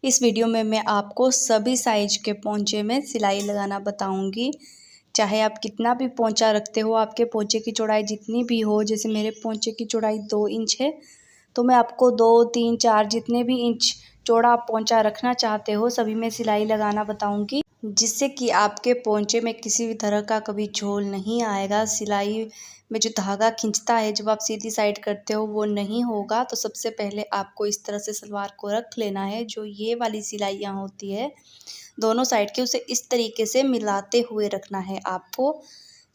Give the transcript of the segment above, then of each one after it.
इस वीडियो में मैं आपको सभी साइज के पोंचे में सिलाई लगाना बताऊंगी। चाहे आप कितना भी पोंचा रखते हो, आपके पोंचे की चौड़ाई जितनी भी हो, जैसे मेरे पोंचे की चौड़ाई 2 इंच है तो मैं आपको 2, 3, 4 जितने भी इंच चौड़ा आप पोंचा रखना चाहते हो सभी में सिलाई लगाना बताऊंगी, जिससे कि आपके पोंचे में किसी भी तरह का कभी झोल नहीं आएगा। सिलाई में जो धागा खींचता है जब आप सीधी साइड करते हो वो नहीं होगा। तो सबसे पहले आपको इस तरह से सलवार को रख लेना है। जो ये वाली सिलाइयाँ होती है दोनों साइड की, उसे इस तरीके से मिलाते हुए रखना है आपको।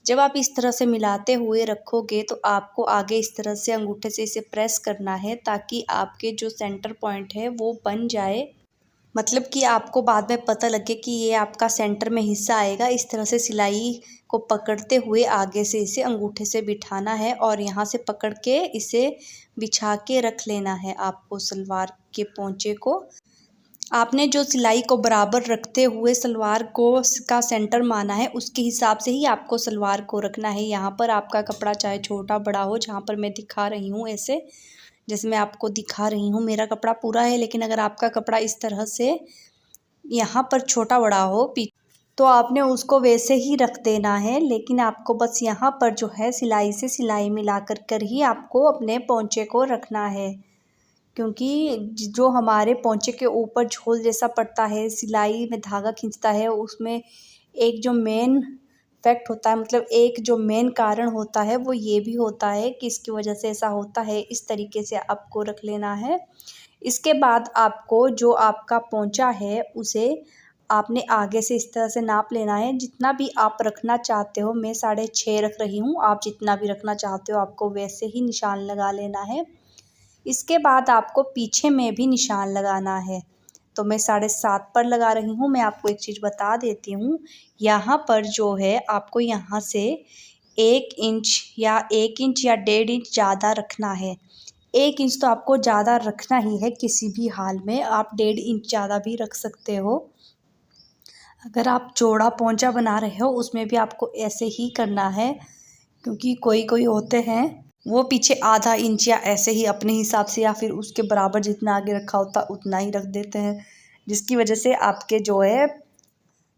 जब आप इस तरह से मिलाते हुए रखोगे तो आपको आगे इस तरह से अंगूठे से इसे प्रेस करना है ताकि आपके जो सेंटर पॉइंट है वो बन जाए। मतलब कि आपको बाद में पता लगे कि ये आपका सेंटर में हिस्सा आएगा। इस तरह से सिलाई को पकड़ते हुए आगे से इसे अंगूठे से बिठाना है और यहाँ से पकड़ के इसे बिछा के रख लेना है आपको सलवार के पोंचे को। आपने जो सिलाई को बराबर रखते हुए सलवार को का सेंटर माना है उसके हिसाब से ही आपको सलवार को रखना है। यहाँ पर आपका कपड़ा चाहे छोटा बड़ा हो, जहाँ पर मैं दिखा रही हूँ ऐसे जैसे मैं आपको दिखा रही हूँ, मेरा कपड़ा पूरा है, लेकिन अगर आपका कपड़ा इस तरह से यहाँ पर छोटा बड़ा हो तो आपने उसको वैसे ही रख देना है। लेकिन आपको बस यहाँ पर जो है सिलाई से सिलाई मिला कर ही आपको अपने पोंचे को रखना है, क्योंकि जो हमारे पोंचे के ऊपर झोल जैसा पड़ता है, सिलाई में धागा खींचता है, उसमें एक जो मेन फैक्ट होता है, मतलब एक जो मेन कारण होता है वो ये भी होता है कि इसकी वजह से ऐसा होता है। इस तरीके से आपको रख लेना है। इसके बाद आपको जो आपका पोंचा है उसे आपने आगे से इस तरह से नाप लेना है। जितना भी आप रखना चाहते हो, मैं 6.5 रख रही हूँ, आप जितना भी रखना चाहते हो आपको वैसे ही निशान लगा लेना है। इसके बाद आपको पीछे में भी निशान लगाना है, तो मैं 7.5 पर लगा रही हूँ। मैं आपको एक चीज़ बता देती हूँ, यहाँ पर जो है आपको यहाँ से 1 इंच या 1 इंच या 1.5 इंच ज़्यादा रखना है। 1 इंच तो आपको ज़्यादा रखना ही है किसी भी हाल में, आप 1.5 इंच ज़्यादा भी रख सकते हो। अगर आप चौड़ा पोंचा बना रहे हो उसमें भी आपको ऐसे ही करना है, क्योंकि कोई कोई होते हैं वो पीछे आधा इंच या ऐसे ही अपने हिसाब से या फिर उसके बराबर जितना आगे रखा होता उतना ही रख देते हैं, जिसकी वजह से आपके जो है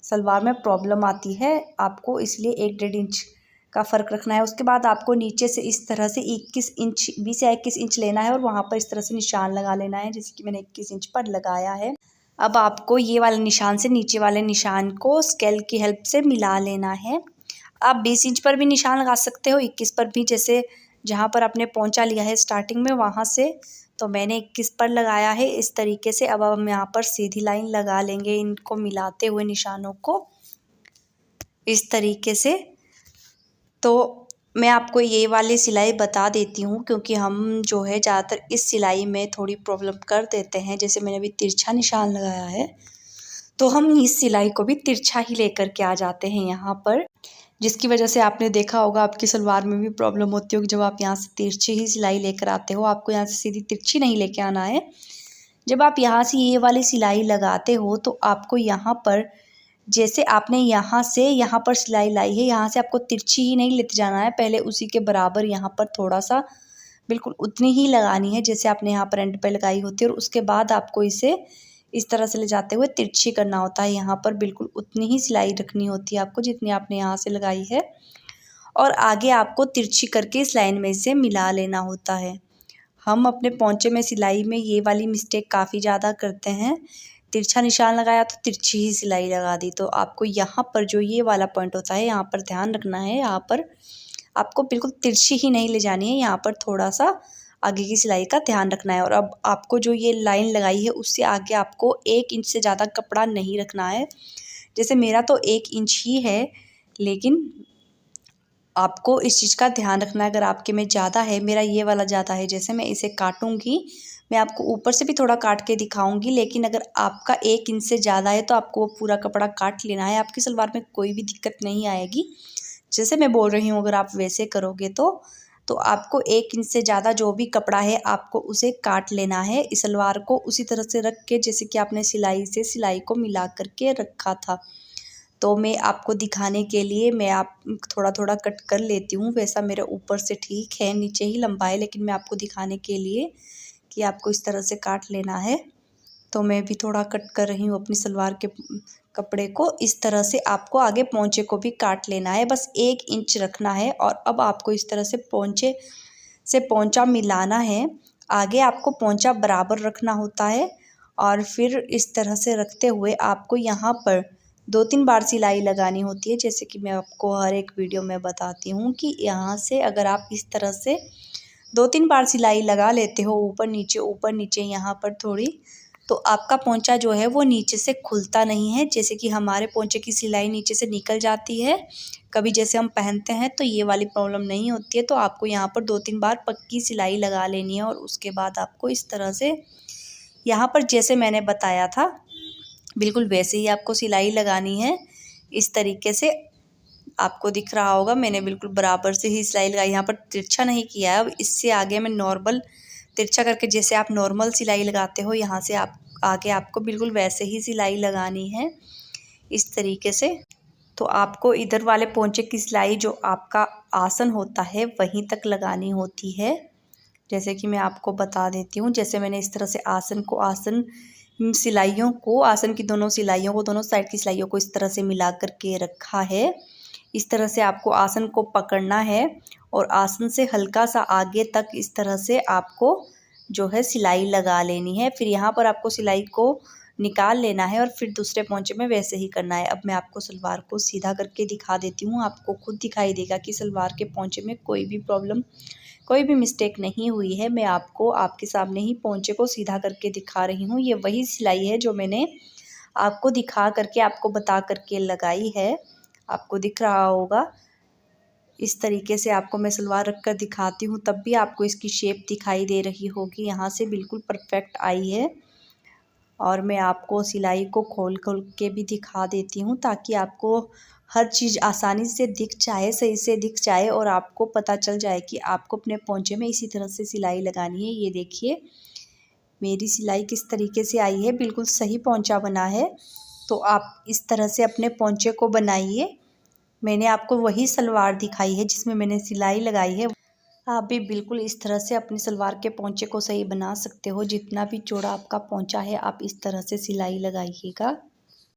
सलवार में प्रॉब्लम आती है। आपको इसलिए 1-1.5 इंच का फ़र्क रखना है। उसके बाद आपको नीचे से इस तरह से 21 इंच 20 या 21 इंच लेना है और वहाँ पर इस तरह से निशान लगा लेना है, जैसे कि मैंने 21 इंच पर लगाया है। अब आपको ये वाले निशान से नीचे वाले निशान को स्केल की हेल्प से मिला लेना है। आप 20 इंच पर भी निशान लगा सकते हो, 21 पर भी, जैसे जहाँ पर आपने पोंचा लिया है स्टार्टिंग में वहाँ से। तो मैंने 21 पर लगाया है इस तरीके से। अब हम यहाँ पर सीधी लाइन लगा लेंगे इनको मिलाते हुए निशानों को इस तरीके से। तो मैं आपको ये वाली सिलाई बता देती हूँ, क्योंकि हम जो है ज़्यादातर इस सिलाई में थोड़ी प्रॉब्लम कर देते हैं। जैसे मैंने अभी तिरछा निशान लगाया है तो हम इस सिलाई को भी तिरछा ही लेकर के आ जाते हैं यहाँ पर, जिसकी वजह से आपने देखा होगा आपकी सलवार में भी प्रॉब्लम होती होगी। जब आप यहाँ से तिरछी ही सिलाई लेकर आते हो, आपको यहाँ से सीधी तिरछी नहीं लेके आना है। जब आप यहाँ से ये वाली सिलाई लगाते हो तो आपको यहाँ पर, जैसे आपने यहाँ से यहाँ पर सिलाई लाई है, यहाँ से आपको तिरछी ही नहीं लेते जाना है, पहले उसी के बराबर यहाँ पर थोड़ा सा बिल्कुल उतनी ही लगानी है जैसे आपने यहाँ पर एंड पे लगाई होती है। और उसके बाद आपको इसे इस तरह से ले जाते हुए तिरछी करना होता है। यहाँ पर बिल्कुल उतनी ही सिलाई रखनी होती है आपको जितनी आपने यहाँ से लगाई है, और आगे आपको तिरछी करके इस लाइन में इसे मिला लेना होता है। हम अपने पोंचे में सिलाई में ये वाली मिस्टेक काफ़ी ज़्यादा करते हैं। तिरछा निशान लगाया तो तिरछी ही सिलाई लगा दी। तो आपको यहाँ पर जो ये वाला पॉइंट होता है यहाँ पर ध्यान रखना है। यहाँ पर आपको बिल्कुल तिरछी ही नहीं ले जानी है, यहाँ पर थोड़ा सा आगे की सिलाई का ध्यान रखना है। और अब आपको जो ये लाइन लगाई है उससे आगे आपको 1 इंच से ज़्यादा कपड़ा नहीं रखना है। जैसे मेरा तो 1 इंच ही है, लेकिन आपको इस चीज़ का ध्यान रखना है। अगर आपके में ज़्यादा है, मेरा ये वाला ज़्यादा है, जैसे मैं इसे काटूंगी, मैं आपको ऊपर से भी थोड़ा काट के दिखाऊंगी, लेकिन अगर आपका 1 इंच से ज़्यादा है तो आपको वो पूरा कपड़ा काट लेना है। आपकी सलवार में कोई भी दिक्कत नहीं आएगी। जैसे मैं बोल रही हूँ अगर आप वैसे करोगे तो आपको 1 इंच से ज़्यादा जो भी कपड़ा है आपको उसे काट लेना है। इस सलवार को उसी तरह से रख के जैसे कि आपने सिलाई से सिलाई को मिला करके रखा था। तो मैं आपको दिखाने के लिए मैं आप थोड़ा थोड़ा कट कर लेती हूँ। वैसा मेरे ऊपर से ठीक है, नीचे ही लंबा है, लेकिन मैं आपको दिखाने के लिए कि आपको इस तरह से काट लेना है। तो मैं भी थोड़ा कट कर रही हूँ अपनी सलवार के कपड़े को। इस तरह से आपको आगे पोंचे को भी काट लेना है, बस 1 इंच रखना है। और अब आपको इस तरह से पोंचे से पोंचा मिलाना है। आगे आपको पोंचा बराबर रखना होता है और फिर इस तरह से रखते हुए आपको यहाँ पर 2-3 बार सिलाई लगानी होती है। जैसे कि मैं आपको हर एक वीडियो में बताती हूँ कि यहाँ से अगर आप इस तरह से 2-3 बार सिलाई लगा लेते हो ऊपर नीचे यहाँ पर थोड़ी, तो आपका पोंचा जो है वो नीचे से खुलता नहीं है। जैसे कि हमारे पोंचे की सिलाई नीचे से निकल जाती है कभी, जैसे हम पहनते हैं, तो ये वाली प्रॉब्लम नहीं होती है। तो आपको यहाँ पर 2-3 बार पक्की सिलाई लगा लेनी है और उसके बाद आपको इस तरह से यहाँ पर जैसे मैंने बताया था बिल्कुल वैसे ही आपको सिलाई लगानी है। इस तरीके से आपको दिख रहा होगा, मैंने बिल्कुल बराबर से ही सिलाई लगाई, यहाँ पर तिरछा नहीं किया है। अब इससे आगे मैं नॉर्मल तिरछा करके, जैसे आप नॉर्मल सिलाई लगाते हो, यहाँ से आप आगे आपको बिल्कुल वैसे ही सिलाई लगानी है इस तरीके से। तो आपको इधर वाले पोंचे की सिलाई जो आपका आसन होता है वहीं तक लगानी होती है। जैसे कि मैं आपको बता देती हूँ, जैसे मैंने इस तरह से आसन की दोनों सिलाइयों को, दोनों साइड की सिलाइयों को इस तरह से मिला करके रखा है। इस तरह से आपको आसन को पकड़ना है और आसन से हल्का सा आगे तक इस तरह से आपको जो है सिलाई लगा लेनी है। फिर यहाँ पर आपको सिलाई को निकाल लेना है और फिर दूसरे पोंचे में वैसे ही करना है। अब मैं आपको सलवार को सीधा करके दिखा देती हूँ, आपको खुद दिखाई देगा कि सलवार के पोंचे में कोई भी प्रॉब्लम, कोई भी मिस्टेक नहीं हुई है। मैं आपको आपके सामने ही पोंचे को सीधा करके दिखा रही हूँ। ये वही सिलाई है जो मैंने आपको दिखा करके, आपको बता करके लगाई है। आपको दिख रहा होगा, इस तरीके से आपको मैं सलवार रख कर दिखाती हूँ तब भी आपको इसकी शेप दिखाई दे रही होगी। यहाँ से बिल्कुल परफेक्ट आई है। और मैं आपको सिलाई को खोल के भी दिखा देती हूँ ताकि आपको हर चीज़ आसानी से दिख जाए, सही से दिख जाए और आपको पता चल जाए कि आपको अपने पोंचे में इसी तरह से सिलाई लगानी है। ये देखिए मेरी सिलाई किस तरीके से आई है, बिल्कुल सही पोंचा बना है। तो आप इस तरह से अपने पोंचे को बनाइए। मैंने आपको वही सलवार दिखाई है जिसमें मैंने सिलाई लगाई है। आप भी बिल्कुल इस तरह से अपनी सलवार के पोंचे को सही बना सकते हो। जितना भी चौड़ा आपका पोंचा है आप इस तरह से सिलाई लगाइएगा।